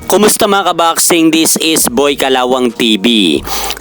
Kumusta mga kaboxing? This is Boy Kalawang TV.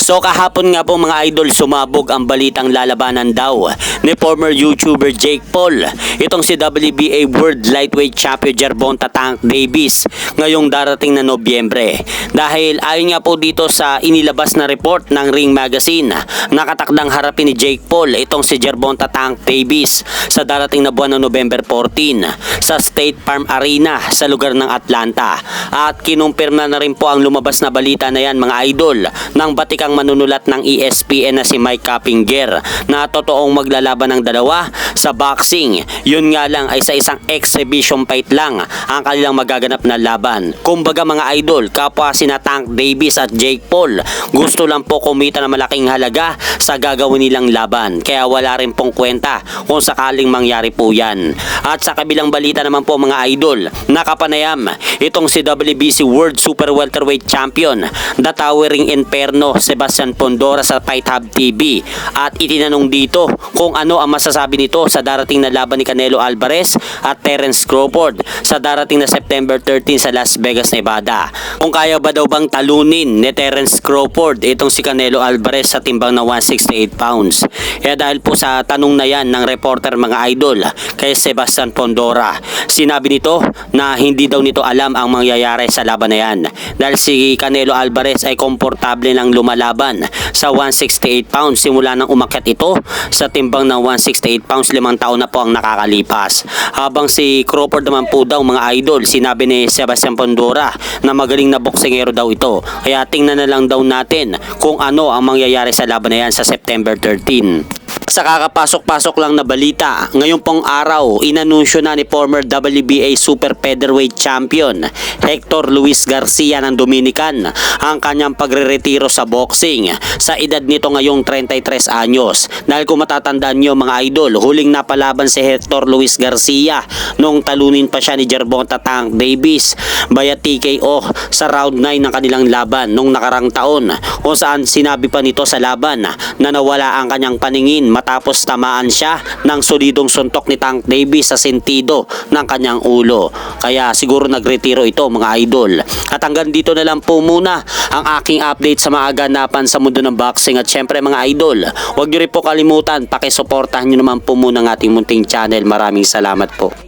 So kahapon nga po mga idol, sumabog ang balitang lalabanan daw ni former YouTuber Jake Paul. Itong si WBA World Lightweight Champion Gervonta Tank Davis ngayong darating na Nobyembre. Dahil ayon nga po dito sa inilabas na report ng Ring Magazine, nakatakdang harapin ni Jake Paul itong si Gervonta Tank Davis sa darating na buwan ng November 14 sa State Farm Arena sa lugar ng Atlanta. At kinumpirma na rin po ang lumabas na balita na yan mga idol ng batikang manunulat ng ESPN na si Mike Cappinger na totoong maglalaban ng dalawa sa boxing. Yun nga lang ay sa isang exhibition fight lang ang kanilang magaganap na laban. Kumbaga mga idol, kapwa sina Tank Davis at Jake Paul gusto lang po kumita ng malaking halaga sa gagawin nilang laban. Kaya wala rin pong kwenta kung sakaling mangyari po yan. At sa kabilang balita naman po mga idol, nakapanayam itong si WBC World Super Welterweight Champion, the Towering Inferno Sebastian Pondora sa Fight Hub TV at itinanong dito kung ano ang masasabi nito sa darating na laban ni Canelo Alvarez at Terence Crawford sa darating na September 13 sa Las Vegas, Nevada. Kung kaya ba daw bang talunin ni Terence Crawford itong si Canelo Alvarez sa timbang na 168 pounds. Kaya dahil po sa tanong na yan ng reporter mga idol kay Sebastian Pondora, sinabi nito na hindi daw nito alam ang mangyayari sa laban na yan dahil si Canelo Alvarez ay komportable ng lumalaban sa 168 pounds simula nang umakyat ito sa timbang ng 168 pounds. 5 taon na po ang nakakalipas. Habang si Crawford naman po daw mga idol, sinabi ni Sebastian Pondora na magaling na boksingero daw ito. Kaya tingnan na lang daw natin kung ano ang mangyayari sa laban na yan sa September 13. Sa kakapasok-pasok lang na balita, ngayong pong araw, inanunsyo na ni former WBA Super Featherweight Champion Hector Luis Garcia ng Dominican ang kanyang pagre-retiro sa boxing sa edad nito ngayong 33 anyos. Dahil kung matatandaan nyo mga idol, huling napalaban si Hector Luis Garcia nung talunin pa siya ni Gervonta Tank Davis via TKO sa round 9 ng kanilang laban nung nakarang taon, kung saan sinabi pa nito sa laban na nawala ang kanyang paningin matapos tamaan siya ng solidong suntok ni Tank Davis sa sentido ng kanyang ulo. Kaya siguro nagretiro ito mga idol. At hanggang dito na lang po muna ang aking update sa mga ganapan sa mundo ng boxing. At syempre mga idol, huwag niyo rin po kalimutan, pakisuportahan niyo naman po muna ang ating munting channel. Maraming salamat po.